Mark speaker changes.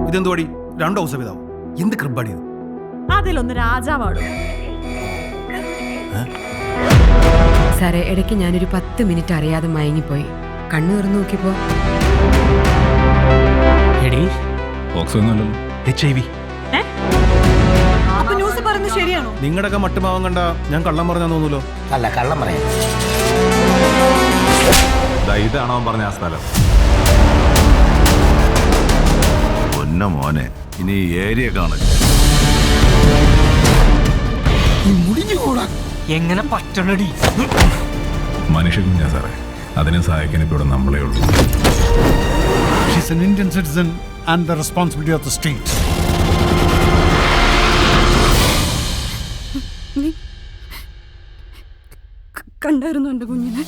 Speaker 1: ഇതെന്തുവാടി 2 ദിവസം പിതാവ്? എന്ത് ക്രിബാടി ഇത്?
Speaker 2: അതിലൊന്ന് രാജാവാടും.
Speaker 3: സാറേ, ഇടയ്ക്ക് ഞാനൊരു 10 മിനിറ്റ് അറിയാതെ മയങ്ങിപ്പോയി. കണ്ണു തുറന്നു നോക്കിയപ്പോ
Speaker 1: HIV.
Speaker 2: അപ്പൊ ന്യൂസ് പറയുന്നത് ശരിയാണോ?
Speaker 1: നിങ്ങളുടെയൊക്കെ മട്ടുമാവൻ കണ്ട ഞാൻ കള്ളം പറഞ്ഞാൽ തോന്നൂലോ.
Speaker 4: അല്ല, കള്ളം പറയാം.
Speaker 5: ഇതാണോ പറഞ്ഞ ആ സ്ഥലം?
Speaker 6: ഒന്ന മോനെ, ഇനി ഈ ഏരിയ കാണുക.
Speaker 4: എങ്ങനെ പറ്റണടി?
Speaker 5: മനുഷ്യകുഞ്ഞാ സാറേ, അതിനെ സഹായിക്കാൻ ഇപ്പോൾ ഇവിടെ നമ്മളേ ഉള്ളൂ.
Speaker 7: She's an Indian citizen and the responsibility of the state.
Speaker 2: കണ്ടായിരുന്നു എന്റെ കുഞ്ഞിനെ.